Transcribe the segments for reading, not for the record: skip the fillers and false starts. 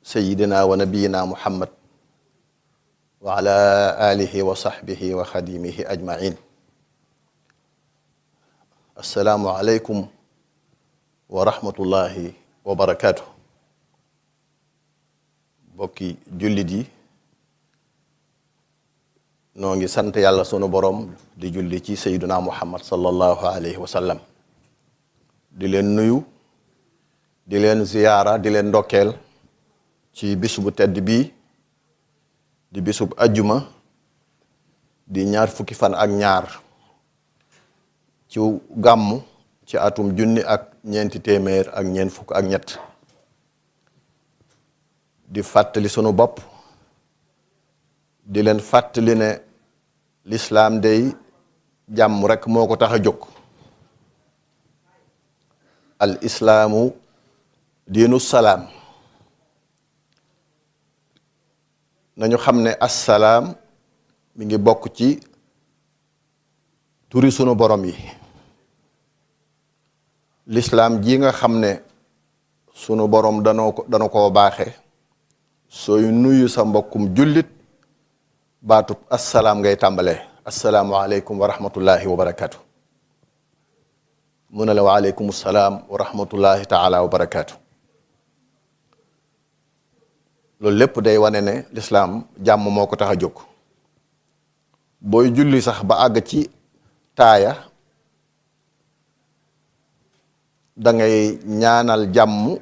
sayyidina wa nabiyina muhammad wa ala alihi wa sahbihi wa xadimihi ajmain. assalaamu aleykum wa rahmatullahi wa barakaatu. bokki jullit yi noo ngi sant yàlla sunu borom di julli ci sayyidina muhammad sallallahu alayhi wa sallam, di leen nuyu, di leen ziyaara, di leen ndokkeel ci bis bu tedd bii di bisub ajjuma di ñaar fukki fan ak ñaar ci gàmmu ci atum junni ak ñeenti téeméer ak ñeent fukk ak ñett, di fàttali sunu bopp, di leen fàttali ne lislaam day jàmm rekk moo ko tax a jóg. al islaamu diinu salaam. nañu xam ne assalaam mi ngi bokk ci turi sunu borom yi. lislaam ji nga xam ne sunu borom dana koo baaxe sooy nuyu sa mbokkum jullit baatub assalaam ngay tàmbalee, assalaamu aleykum wa rahmatullahi wa barakaatu. mu ne la wa aleykum salaam wa rahmatullahi taala wa barakaatu. loolu lépp day wane ne lislaam jàmm moo ko tax a jóg. booy julli sax ba àgg ci taaya da ngay ñaanal jàmm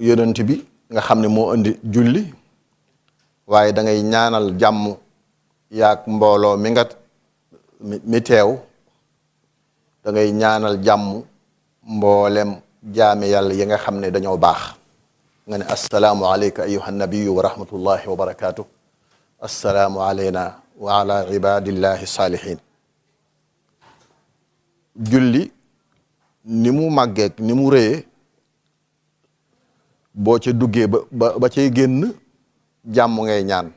yonent bi nga xam ne moo indi julli, waaye da ngay ñaanal jàmm yaak mbooloo mi teew, da ngay ñaanal jàmm mboolem jaami yàlla yi nga xam ne dañoo baax. nga ne assalaamu alayka ayuha nabiyu wa rahmatullahi wa barakaatu. assalaamu alayna wa ala ibadillahi salihin. julli ni mu màggeek ni mu rëyee, boo ca duggee ba cay génn jàmm ngay ñaan.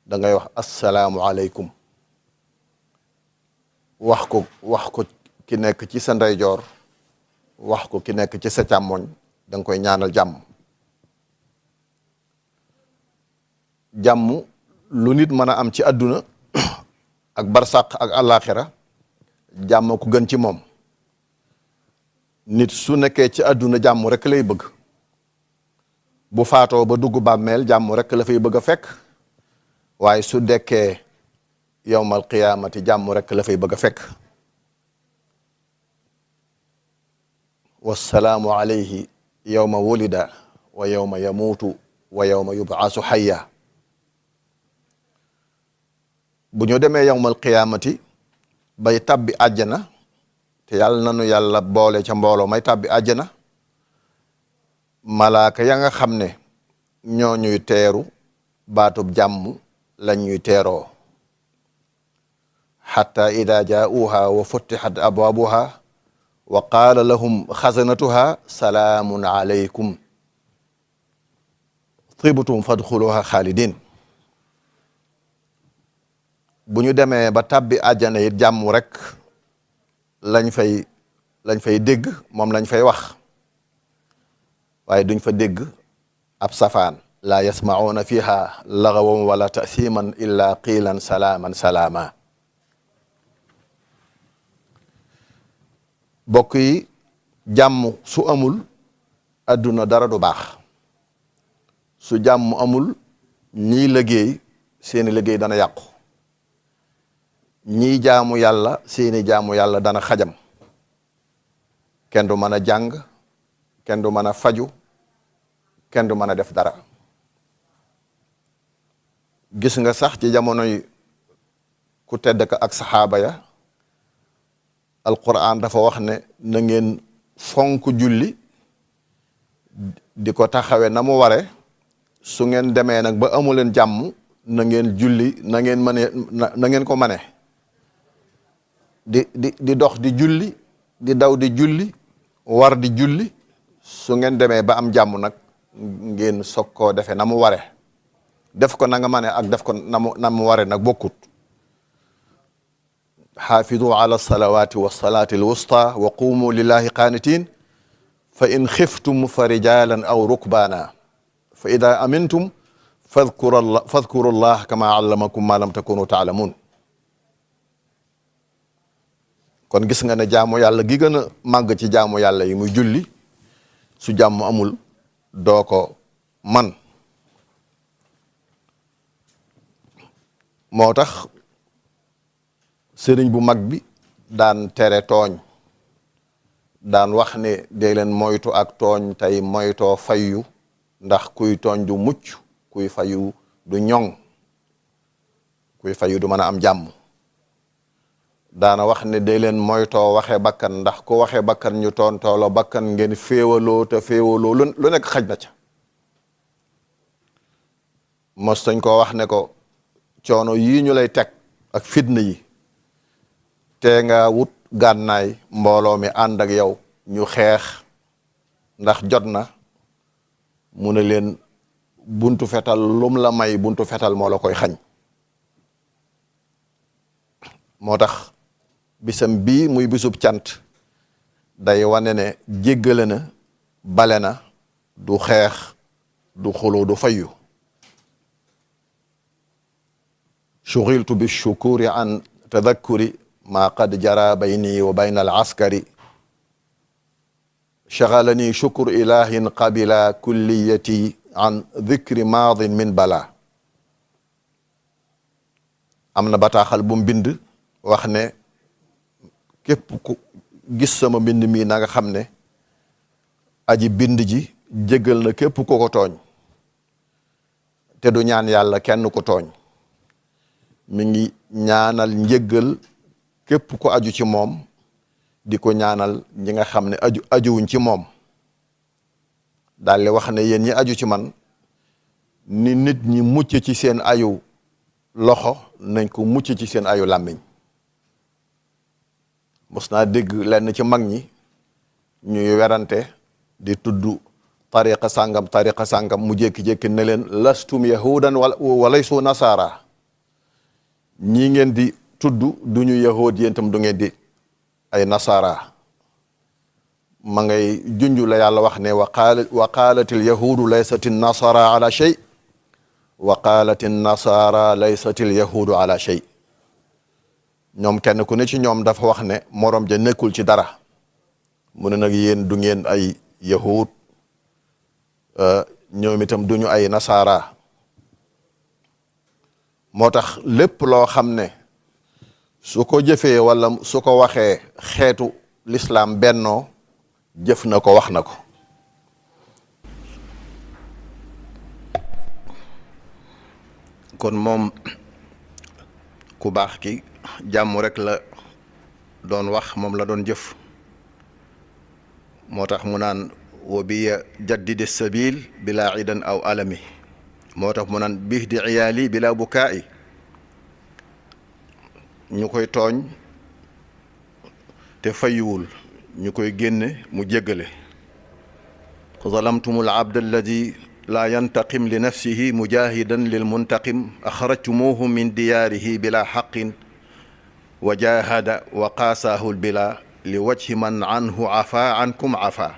da ngay wax assalaamu aleykum, wax ko ki nekk ci sa ndeyjoor, wax ko ki nekk ci sa càmmoñ, da nga koy ñaanal jàmm. jàmm lu nit mën a am ci àdduna ak barsàq ak àllaaxira, jàmm ku gën ci moom. nit su nekkee ci àdduna jàmm rek lay bëgg, bu faatoo ba dugg bàmmeel jàmm rek la fay bëgg a fekk, waaye su dekkee yowmal qiyaamati jàmm rek la fay bëgg a fekk. wassalaamu alayhi yowma wulida wa yowma yamuutu wa yowma yubaasu hayya. bu ñu demee yowmal qiyaamati bay tabbi àjjana, te yàlla nanu yàlla boole ca mbooloo may tabbi àjjana, malaaka ya nga xam ne ñoo ñuy teeru baatub jàmm lañ ñuy teeroo. xatta ida jaauha wa futixat abwaabuha wa qaala lahum xasanatuha salaamun alaykum tibtum fadxuluha xaalidin. bu ñu demee ba tabbi àjjana it jàmm rek lañ fay dégg, moom lañ fay wax, waaye duñ fa dégg ab safaan. laa yasmacuuna fiha lagawan wala tasiman illa qiilan salaaman salaama. bokk yi, jàmm su amul adduna dara du baax. su jàmm amul ñii liggéey seeni liggéey dana yàqu, ñii jaamu yàlla seeni jaamu yàlla dana xajam. kenn du mën a jàng, kenn du mën a faju, kenn du mën a def dara. gis nga sax ci jamonoy ku tedd ka ak saxaaba ya, alquran dafa wax ne na ngeen fonk julli di ko taxawe na mu ware. su ngeen demee nag ba amuleen jàmm na ngeen julli na ngeen ko mane. di dox di julli, di daw di julli, war di julli. su ngeen demee ba am jàmm nag ngeen soog koo defee na mu ware. def ko na nga mane ak def ko na mu ware nag bokkut. xaafidu ala salawaati wa salaati alwusta wa qumu lillahi qaanitin fa in xiftum fa rijalan aw rukbaana fa ida amintum fadkuru llah kama allamakum ma lam takunu taalamun. kon gis nga ne jaamu yàlla gi gën a màgg ci jaamu yàlla yi muy julli su jàmm amul doo ko man. moo tax sëriñ bu mag bi daan tere tooñ, daan wax ne dee leen moytu ak tooñ tey moytoo fayyu, ndax kuy tooñ du mucc, kuy fayu du ñoŋ, kuy fayu du mën a am jàmm. daana wax ne dee leen moytoo waxe bakkan, ndax ku waxe bakkan ñu toontoolo bakkan ngeen féewaloo te féewaloo lu nekk xaj na ca. mos tañ koo wax ne ko coono yii ñu lay teg ak fitna yi te nga wut gànnaay mbooloo mi ànd ak yow ñu xeex ndax jot na. mu ne leen buntu fetal lum la may buntu fetal moo la koy xañ. moo tax bisam bii muy bisub cant day wane ne jéggale na, bale na, du xeex, du xulu, du fayyu. shughiltu bi shukuri an tadakkuri ma qad jara bayni wa bayna al askari shaghalani shukru ilahin qabila kulliyati an dhikri maadin min bala. am na bataaxal bu mu bind wax ne képp ku gis sama mbind mi na nga xam ne aji bind ji jéggal na képp ku ko tooñ te du ñaan yàlla kenn ku tooñ. mi ngi ñaanal njéggal képp ku aju ci moom, di ko ñaanal ñi nga xam ne ajuwuñ ci moom. daal di wax ne yéen ñi aju ci man ni nit ñi mucc ci seen ayu loxo nañ ko mucc ci seen ayu làmmiñ. mos naa dégg lenn ci mag ñi ñuy werante di tudd tariqa sàngam mu jékki-jékki ne leen lastum yahudan walaysu nasara. ñii ngeen di tudd duñu yahud, yéen tam du ngeen di ay nasara. ma ngay junju la yàlla wax ne wa qaalatil yahudu laysatin nasara ala shay wa qaalatin nasara laysatil yahudu ala shay. ñoom kenn ku ne ci ñoom dafa wax ne morom ja nekkul ci dara. mu ne nag yéen du ngeen ay yahud, ñoom itam duñu ay nasara. moo tax lépp loo xam ne su ko jëfee wala su ko waxee xeetu lislaam bennoo, jëf na ko wax na ko. kon moom ku baax ki jàmm rek la doon wax, moom la doon jëf. moo tax mu naan wa biya jaddidi sabil bila idan aw alami. moo tax mu naan biix di iyaali bila bukaa'i. ñu koy tooñ te fayyuwul ñu koy génne mu jéggale. zalamtumul abd alladi la yantaqim li nafsihi mujahidan lil muntaqim axrajtumuhu min diyaarihi bila xaqin wa jahada wa qaasahul bila li wajhi man anhu afa ankum afa.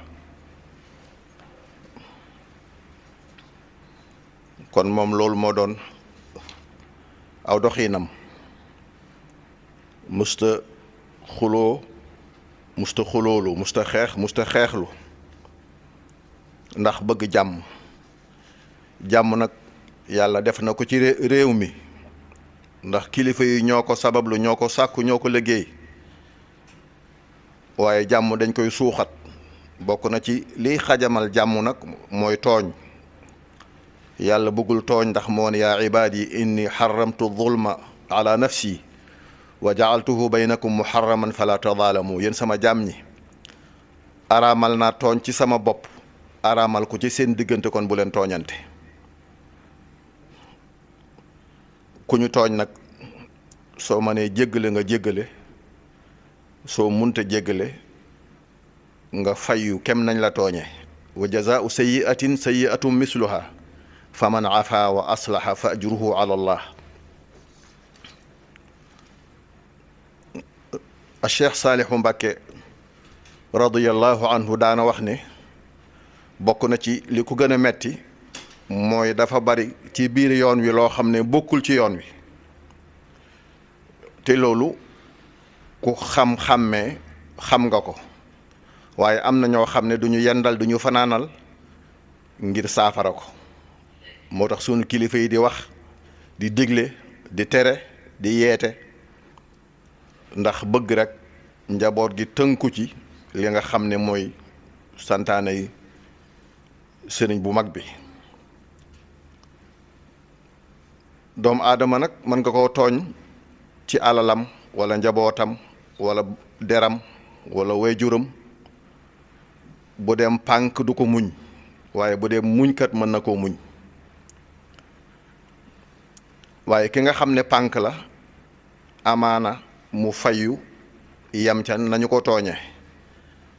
kon moom loolu moo doon aw doxiinam. musta xuloo, musta xuloolu, musta xeexlu ndax bëgg jàmm. jàmm nag yàlla def na ko ci réew mi, ndax kilifa yi ñoo ko sabablu, ñoo ko sàkku, ñoo ko liggéey. waaye jàmm dañ koy suuxat. bokk na ci liy xajamal jàmm nag mooy tooñ. yàlla bëggul tooñ ndax moo ne yaa ibaadi inni xaramtu zulma ala nafsi wa jaaltuhu baynakum muharraman fala tadaalamu. yéen sama jaam ñi araamal naa tooñ ci sama bopp, araamal ko ci seen diggante, kon bu leen tooñante. ku ñu tooñ nag soo mënee jéggale nga jéggale, soo munta jéggale nga fayyu kem nañ la tooñe. wa jazaau sayyi'atin sayyi'atun misluha fa man afa wa aslaha fa ajruhu ala allah. a cheikh Saalihu Mbàkke radiyallahu anhu daana wax ne bokk na ci li ko gën a metti mooy dafa bari ci biir yoon wi loo xam ne bokkul ci yoon wi te loolu ku xam-xàmmee xam nga ko waaye am na ñoo xam ne duñu yendal duñu fanaanal ngir saafara ko moo tax sunu kilifa yi di wax di digle di tere di yeete ndax bëgg rek njaboot gi tënku ci li nga xam ne mooy santaane yi sëriñ bu mag bi. doomu aadama nag mën nga koo tooñ ci alalam wala njabootam wala deram wala wayjuram bu dem pànk du ko muñ waaye bu dee muñkat mën na koo muñ waaye ki nga xam ne pànk la amaana mu fayu yam ca nañu ko tooñe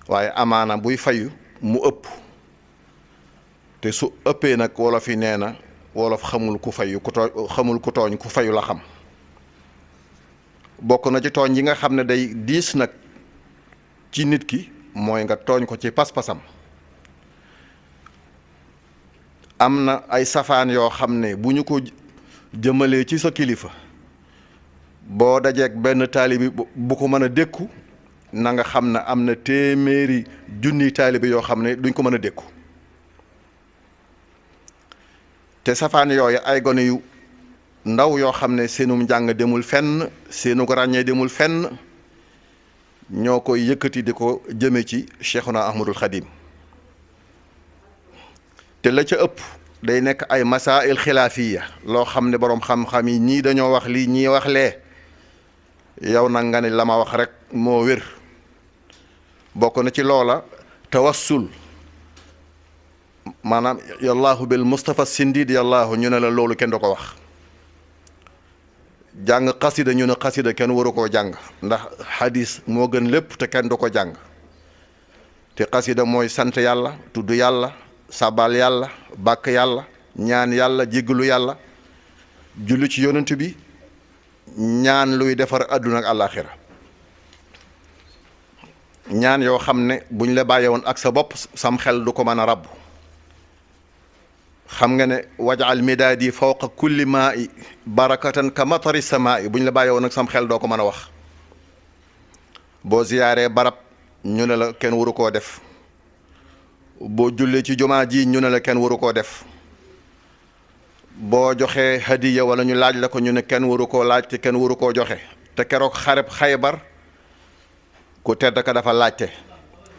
waaye amaana buy fayu mu ëpp te su ëppee nag wolof yi nee na wolof xamul ku fayu xamul ku tooñ ku fayu la xam bokk na ci tooñ yi nga xam ne day diis nag ci nit ki mooy nga tooñ ko ci pas-pasam am na ay safaan yoo xam ne bu ñu ko jëmalee ci sa kilifa boo dajeek benn taalibi bu ko mën a dékku na nga xam ne am na téeméeri junni taalibi yoo xam ne duñ ko mën a dékku te safaan yooyu ay gone yu ndaw yoo xam ne seenum njàng demul fenn seenu ko ràññee demul fenn ñoo koy yëkkati di ko jëme ci Cheikhuna Ahmadul Xadim te la ca ëpp day nekk ay masail xilaafiya loo xam ne boroom xam-xam yi ñii dañoo wax lii ñii wax lee yow nag nga ne la ma wax rek moo wér bokk na ci loola tawassul maanaam yallaahu bil Mustafa Sindiid yallaahu ñu ne la loolu kenn du ko wax jàng xasida ñu ne xasida kenn waru koo jàng ndax xadis moo gën lépp te kenn du ko jàng te xasida mooy sant yàlla tudd yàlla sabal yàlla bàkk yàlla ñaan yàlla jéggalu yàlla julli ci yonent bi ñaan luy defar àdduna ak àllaaxira ñaan yoo xam ne buñ la bàyyee woon ak sa bopp sam xel du ko mën a rabb xam nga ne wajal midaadi fawqa kulli maa i barakatan ka matari samaa i buñ la bàyyee woon ak sam xel doo ko mën a wax boo ziyaaree barab ñu ne la kenn waru koo def boo jullee ci jumaa ji ñu ne la kenn waru koo def boo joxee hadiya wala ñu laaj la ko ñu ne kenn waru koo laaj te kenn waru koo joxe te keroog xareb Xaybar ku tedd ka dafa laajte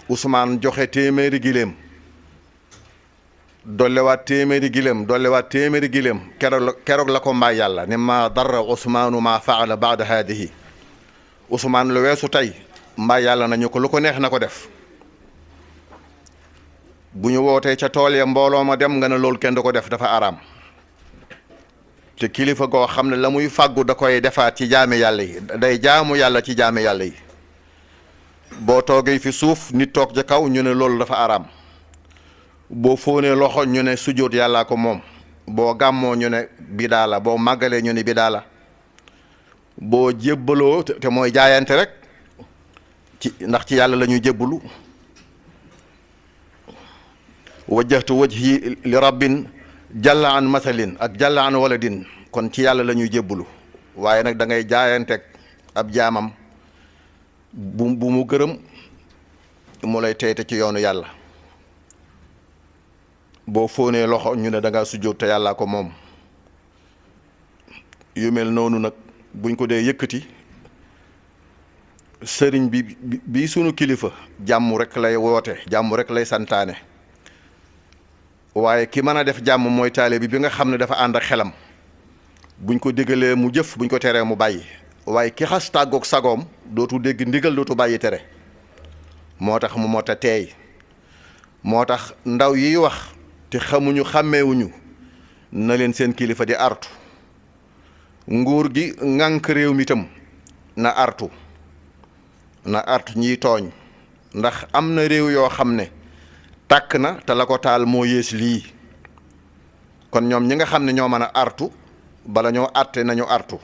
Usmaan joxe téeméeri giléem dollewaat téeméeri giléem keroog la ko mbaay yàlla ne ma darra Usmaanu ma faala baada haadihi Usmaan lu weesu tey mbaay yàlla nañu ko lu ko neex na ko def bu ñu wootee ca tool ya mbooloo ma dem nga ne loolu kenn du ko def dafa araam te kilifa goo xam ne la muy fàggu da koy defaat ci jaami yàlla yi day jaamu yàlla ci jaami yàlla yi boo toogee fi suuf nit toog ca kaw ñu ne loolu dafa araam boo fóonee loxo ñu ne sujjóot yàllaa ko moom boo gàmmoo ñu ne bidaa la boo màggalee ñu ne bidaa la boo jébbaloo te mooy jaayante rek ci ndax ci yàlla la ñuy jébbalu wajjahtu wajhi li rabbin jalla an masalin ak jalla an waladin kon ci yàlla la ñuy jébbalu waaye nag da ngay jaayanteeg ab jaamam bu mu gërëm mu lay teyte ci yoonu yàlla boo fóonee loxo ñu ne da ngaa sujjóot te yàllaa ko moom yu mel noonu nag buñ ko dee yëkkati sëriñ bi sunu kilifa jàmm rek lay woote jàmm rek lay santaane waaye ki mën a def jàmm mooy taalibe bi nga xam ne dafa ànd ak xelam buñ ko diggalee mu jëf buñ ko teree mu bàyyi waaye ki xas tàggoog sagoom dootu dégg ndigal dootu bàyyi tere moo tax mu mot a teey moo tax ndaw yiy wax te xamuñu xàmmeewuñu na leen seen kilifa di artu nguur gi ŋànk réew mi tam na artu ñiy tooñ ndax am na réew yoo xam ne tàkk na te la ko taal moo yées lii kon ñoom ñi nga xam ne ñoo mën a artu bala ñoo àtte nañu artu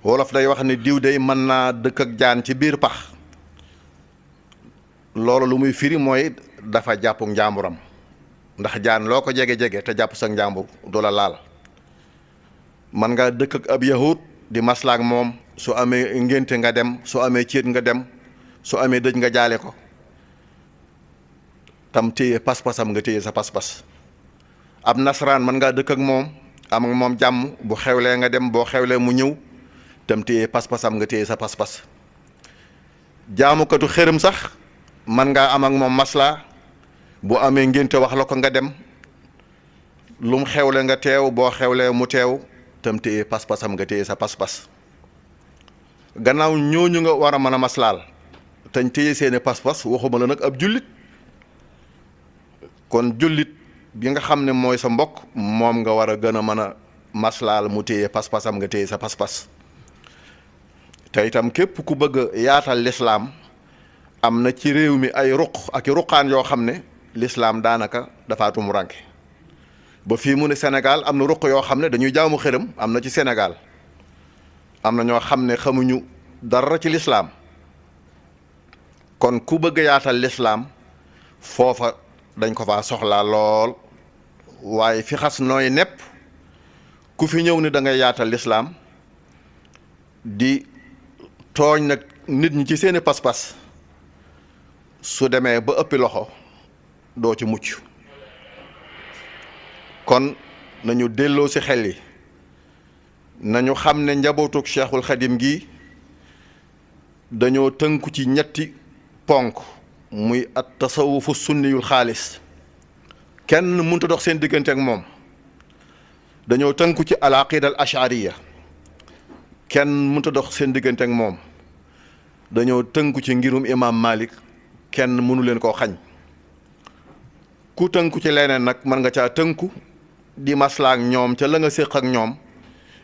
wolof day wax ne diw day mën naa dëkk ak jaan ci biir pax loolu lu muy firi mooy dafa jàpp njaamuram ndax jaan loo ko jege-jege te jàpp sa njàmbur du la laal. man nga dëkk ak ab yahud di maslaak moom, su amee ngénte nga dem, su amee céet nga dem, su amee dëj nga jaale ko, tam téye pas-pasam nga téye sa pas-pas. ab nasaraan man ngaa dëkk ak moom, am ak moom jàmm, bu xewlee nga dem, boo xewlee mu ñëw, tam téye pas-pasam nga téye sa pas-pas. jaamukatu xërëm sax man ngaa am ak moom maslaa, bu amee ngénte wax la ko nga dem, lu mu xewle nga teew, boo xewlee mu teew, tam téye pas-pasam nga téye sa pas-pas. gannaaw ñooñu nga war a mën a maslaal tañ téye seeni pas-pas, waxuma la nag ab jullit. kon jullit bi nga xam ne mooy sa mbokk, moom nga war a gën a mën a maslaal mu téye pas-pasam nga téye sa pas-pas. te itam képp ku bëgg a yaatal lislaam, am na ci réew mi ay ruq ak ruqaan yoo xam ne lislaam daanaka dafa tumuranke ba fii mu ne Sénégal am na ruq yoo xam ne dañuy jaamu xërëm, am na ci Sénégal. am na ñoo xam ne xamuñu dara ci lislaam. kon ku bëgg a yaatal lislaam foofa dañ ko faa soxlaa lool, waaye fi xas nooy nepp ku fi ñëw ni da ngay yaatal lislaam di tooñ nag nit ñi ci seeni pas-pas, su demee ba ëppi loxo doo ci mucc. kon nañu delloo ci xel yi, nañu xam ne njabootug Cheikhul Khadim gi dañoo tënku ci ñetti ponk, muy at tasawufu sunniyul xaalis, kenn mënta dox seen diggante ak moom. dañoo tënku ci al aqida al ashariya, kenn mënta dox seen diggante ak moom. dañoo tënku ci ngirum imam Malik, kenn mënu leen koo xañ. ku tënku ci leneen nag mën nga caa tënku di maslaak ñoom ca la nga séq ak ñoom,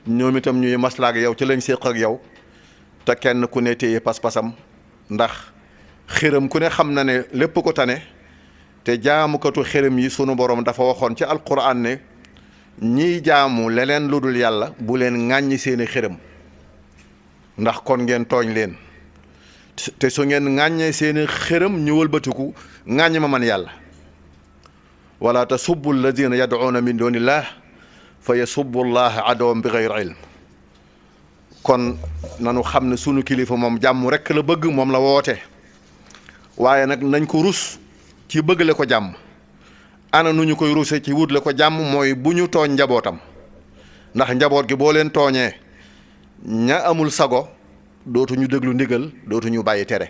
ñoom itam ñuy maslaak yow ca lañ séq ak yow, te kenn ku ne téye pas-pasam. ndax xërëm ku ne xam na ne lépp ko tane, te jaamukatu xërëm yi sunu borom dafa waxoon ci alquran ne ñiy jaamu leneen lu dul yàlla bu leen ŋàññi seeni xërëm, ndax kon ngeen tooñ leen. te su ngeen ŋàññee seeni xërëm ñu wëlbatiku ŋàññ ma man yàlla. wala tasubbu alladina yad'una min dunillah fa yasubbu llaha adowan bi gayri ilm. kon nanu xam ne sunu kilifa moom jàmm rekk la bëgg, moom la woote. waaye nag nañ ko rus ci bëggle ko jàmm. ana nu ñu koy ruse ci wutle ko jàmm, mooy bu ñu tooñ njabootam. ndax njaboot gi boo leen tooñee, ña amul sago dootuñu déglu ndigal, dootuñu bàyyi tere.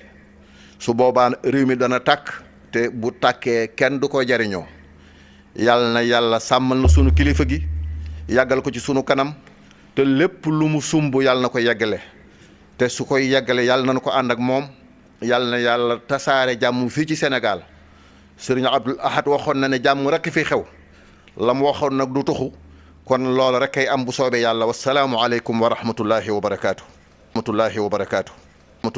su boobaa réew mi dana tàkk, te bu tàkkee kenn du ko jariñoo. yàlla na yàlla sàmmal na sunu kilifa gi, yàggal ko ci sunu kanam, te lépp lu mu sumb yàlla na ko yeggale. te su koy yeggale yàlla na ko ànd ak moom. yàlla na yàlla tasaare jàmm fii ci Sénégal. sëriñ Abdul Ahad waxoon na ne jàmm rekk fi xew, la mu waxoon nag du tuxu. kon loolu rek kay am bu soobee yàlla. wasalaamu aleykum wa rahmatullahi wa barakaatu.